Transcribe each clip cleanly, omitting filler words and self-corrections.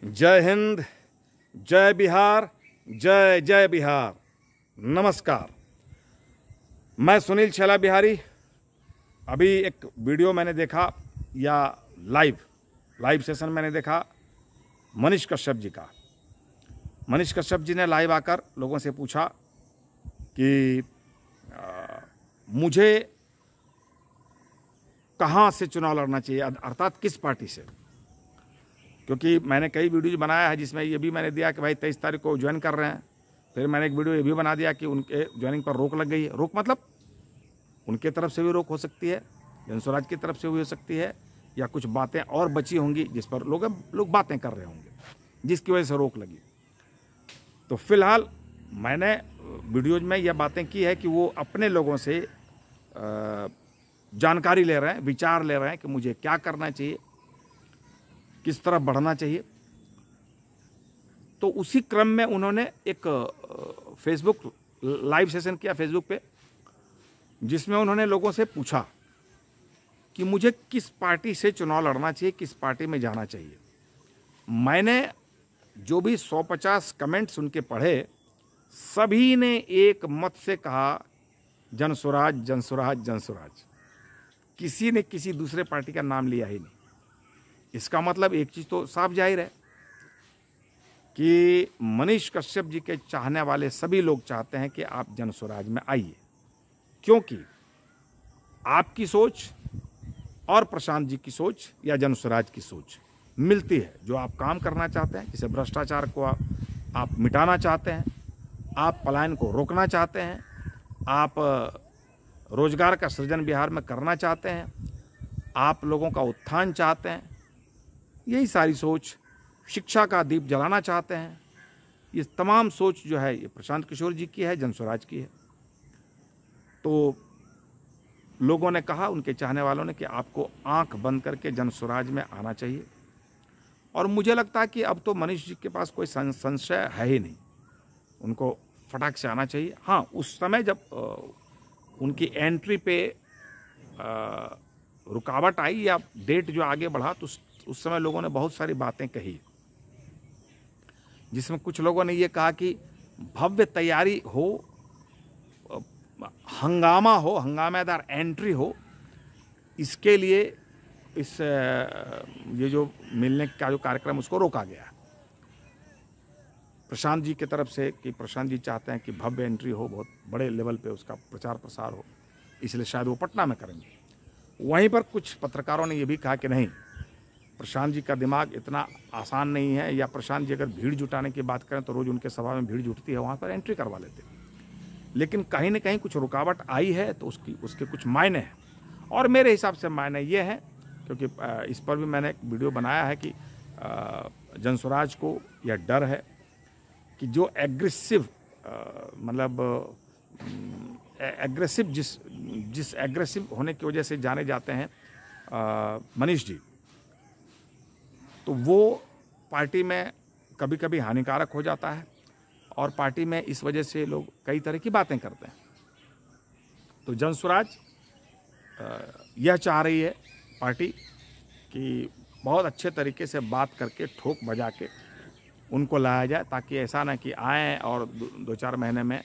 जय हिंद, जय बिहार, जय जय बिहार। नमस्कार, मैं सुनील छैला बिहारी। अभी एक वीडियो मैंने देखा या लाइव सेशन मैंने देखा मनीष कश्यप जी का। मनीष कश्यप जी ने लाइव आकर लोगों से पूछा कि मुझे कहाँ से चुनाव लड़ना चाहिए, अर्थात किस पार्टी से। क्योंकि मैंने कई वीडियो बनाया है जिसमें ये भी मैंने दिया कि भाई 23 तारीख को ज्वाइन कर रहे हैं। फिर मैंने एक वीडियो ये भी बना दिया कि उनके ज्वाइनिंग पर रोक लग गई है। रोक मतलब उनके तरफ से भी रोक हो सकती है, जनस्वराज की तरफ से भी हो सकती है, या कुछ बातें और बची होंगी जिस पर लोग बातें कर रहे होंगे, जिसकी वजह से रोक लगी। तो फिलहाल मैंने वीडियोज में यह बातें की है कि वो अपने लोगों से जानकारी ले रहे हैं, विचार ले रहे हैं कि मुझे क्या करना चाहिए, किस तरफ बढ़ना चाहिए। तो उसी क्रम में उन्होंने एक फेसबुक लाइव सेशन किया फेसबुक पे, जिसमें उन्होंने लोगों से पूछा कि मुझे किस पार्टी से चुनाव लड़ना चाहिए, किस पार्टी में जाना चाहिए। मैंने जो भी 150 कमेंट्स उनके पढ़े, सभी ने एक मत से कहा जनस्वराज जनस्वराज जनस्वराज। किसी ने किसी दूसरे पार्टी का नाम लिया ही नहीं। इसका मतलब एक चीज़ तो साफ जाहिर है कि मनीष कश्यप जी के चाहने वाले सभी लोग चाहते हैं कि आप जनस्वराज में आइए, क्योंकि आपकी सोच और प्रशांत जी की सोच या जनस्वराज की सोच मिलती है। जो आप काम करना चाहते हैं, जैसे भ्रष्टाचार को आप मिटाना चाहते हैं, आप पलायन को रोकना चाहते हैं, आप रोजगार का सृजन बिहार में करना चाहते हैं, आप लोगों का उत्थान चाहते हैं, यही सारी सोच, शिक्षा का दीप जलाना चाहते हैं, ये तमाम सोच जो है ये प्रशांत किशोर जी की है, जनस्वराज की है। तो लोगों ने कहा, उनके चाहने वालों ने, कि आपको आंख बंद करके जनस्वराज में आना चाहिए। और मुझे लगता है कि अब तो मनीष जी के पास कोई संशय है ही नहीं, उनको फटाक से आना चाहिए। हाँ, उस समय जब उनकी एंट्री पे रुकावट आई या डेट जो आगे बढ़ा, तो उस समय लोगों ने बहुत सारी बातें कही, जिसमें कुछ लोगों ने ये कहा कि भव्य तैयारी हो, हंगामा हो, हंगामेदार एंट्री हो, इसके लिए ये जो मिलने का जो कार्यक्रम उसको रोका गया प्रशांत जी की तरफ से, कि प्रशांत जी चाहते हैं कि भव्य एंट्री हो, बहुत बड़े लेवल पे उसका प्रचार प्रसार हो, इसलिए शायद वो पटना में करेंगे। वहीं पर कुछ पत्रकारों ने ये भी कहा कि नहीं, प्रशांत जी का दिमाग इतना आसान नहीं है, या प्रशांत जी अगर भीड़ जुटाने की बात करें तो रोज़ उनके सभा में भीड़ जुटती है, वहाँ पर एंट्री करवा लेते। लेकिन कहीं न कहीं कुछ रुकावट आई है, तो उसके कुछ मायने हैं। और मेरे हिसाब से मायने ये हैं, क्योंकि इस पर भी मैंने एक वीडियो बनाया है कि जनस्वराज को यह डर है कि जो एग्रेसिव एग्रेसिव जिस एग्रेसिव होने की वजह से जाने जाते हैं मनीष जी, तो वो पार्टी में कभी कभी हानिकारक हो जाता है, और पार्टी में इस वजह से लोग कई तरह की बातें करते हैं। तो जनस्वराज यह चाह रही है पार्टी कि बहुत अच्छे तरीके से बात करके, ठोक बजा के उनको लाया जाए, ताकि ऐसा ना कि आएँ और 2-4 महीने में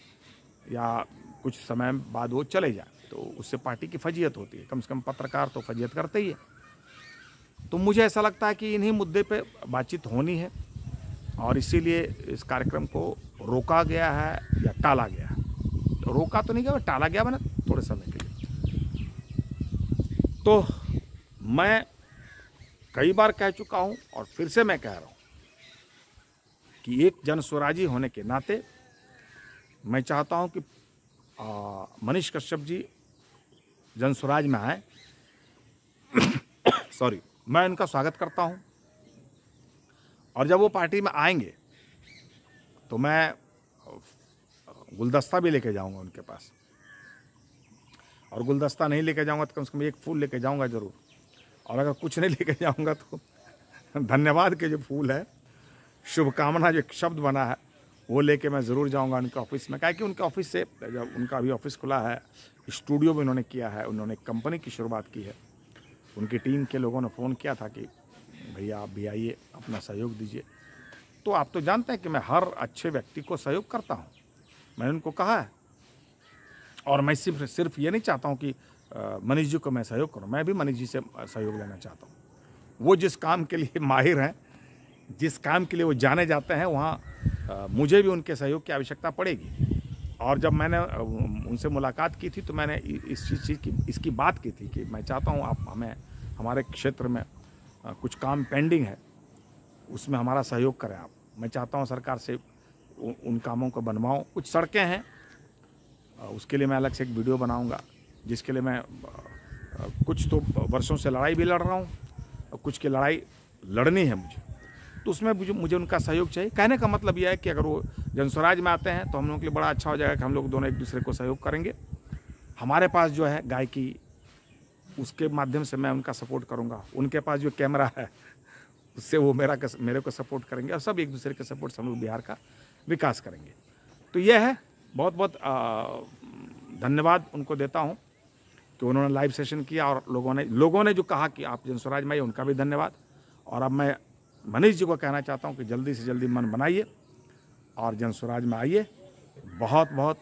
या कुछ समय बाद वो चले जाए। तो उससे पार्टी की फजीयत होती है, कम से कम पत्रकार तो फजीयत करते ही है। तो मुझे ऐसा लगता है कि इन्हीं मुद्दे पे बातचीत होनी है, और इसीलिए इस कार्यक्रम को रोका गया है या टाला गया है। तो रोका तो नहीं गया, टाला गया मैंने थोड़े समय के लिए। तो मैं कई बार कह चुका हूँ और फिर से मैं कह रहा हूँ कि एक जनस्वराजी होने के नाते मैं चाहता हूँ कि मनीष कश्यप जी जनस्वराज में आए। सॉरी, मैं उनका स्वागत करता हूं, और जब वो पार्टी में आएंगे तो मैं गुलदस्ता भी लेके जाऊंगा उनके पास, और गुलदस्ता नहीं लेके जाऊंगा तो कम से कम एक फूल लेके जाऊंगा जरूर। और अगर कुछ नहीं लेके जाऊंगा तो धन्यवाद के जो फूल है, शुभकामना जो एक शब्द बना है, वो लेके मैं ज़रूर जाऊंगा उनके ऑफिस में। क्या कि उनके ऑफिस से, जब उनका अभी ऑफिस खुला है, स्टूडियो भी उन्होंने किया है, उन्होंने एक कंपनी की शुरुआत की है। उनकी टीम के लोगों ने फ़ोन किया था कि भैया आप भी आइए, अपना सहयोग दीजिए। तो आप तो जानते हैं कि मैं हर अच्छे व्यक्ति को सहयोग करता हूँ, मैंने उनको कहा है। और मैं सिर्फ ये नहीं चाहता हूँ कि मनीष जी को मैं सहयोग करूँ, मैं भी मनीष जी से सहयोग लेना चाहता हूँ। वो जिस काम के लिए माहिर हैं, जिस काम के लिए वो जाने जाते हैं, वहाँ मुझे भी उनके सहयोग की आवश्यकता पड़ेगी। और जब मैंने उनसे मुलाकात की थी तो मैंने इसकी बात की थी कि मैं चाहता हूँ आप हमारे क्षेत्र में कुछ काम पेंडिंग है, उसमें हमारा सहयोग करें आप। मैं चाहता हूँ सरकार से उन कामों को बनवाऊँ। कुछ सड़कें हैं, उसके लिए मैं अलग से एक वीडियो बनाऊँगा, जिसके लिए मैं कुछ तो वर्षों से लड़ाई भी लड़ रहा हूँ और कुछ की लड़ाई लड़नी है मुझे, तो उसमें मुझे उनका सहयोग चाहिए। कहने का मतलब यह है कि अगर वो जनस्वराज में आते हैं तो हम लोगों के लिए बड़ा अच्छा हो जाएगा कि हम लोग दोनों एक दूसरे को सहयोग करेंगे। हमारे पास जो है गायकी, उसके माध्यम से मैं उनका सपोर्ट करूंगा, उनके पास जो कैमरा है उससे वो मेरे को सपोर्ट करेंगे, और सब एक दूसरे के सपोर्ट से हम लोग बिहार का विकास करेंगे। तो यह है, बहुत बहुत धन्यवाद उनको देता हूँ कि उन्होंने लाइव सेशन किया, और लोगों ने जो कहा कि आप जनस्वराज में आइए, उनका भी धन्यवाद। और अब मैं मनीष जी को कहना चाहता हूं कि जल्दी से जल्दी मन बनाइए और जनस्वराज में आइए। बहुत बहुत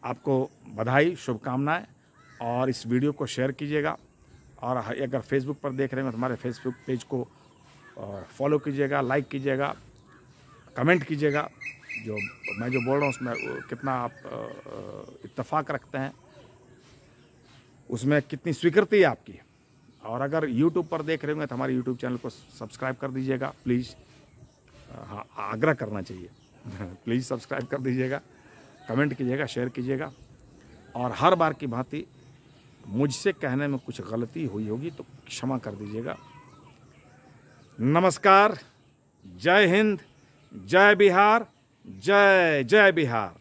आपको बधाई, शुभकामनाएं। और इस वीडियो को शेयर कीजिएगा, और अगर फेसबुक पर देख रहे हैं तो हमारे फेसबुक पेज को फॉलो कीजिएगा, लाइक कीजिएगा, कमेंट कीजिएगा। जो मैं जो बोल रहा हूँ उसमें कितना आप इत्तेफाक रखते हैं, उसमें कितनी स्वीकृति है आपकी। और अगर YouTube पर देख रहे होंगे तो हमारे YouTube चैनल को सब्सक्राइब कर दीजिएगा प्लीज़। हाँ, आग्रह करना चाहिए प्लीज़ सब्सक्राइब कर दीजिएगा, कमेंट कीजिएगा, शेयर कीजिएगा। और हर बार की भांति मुझसे कहने में कुछ गलती हुई होगी तो क्षमा कर दीजिएगा। नमस्कार, जय हिंद, जय बिहार, जय जय बिहार।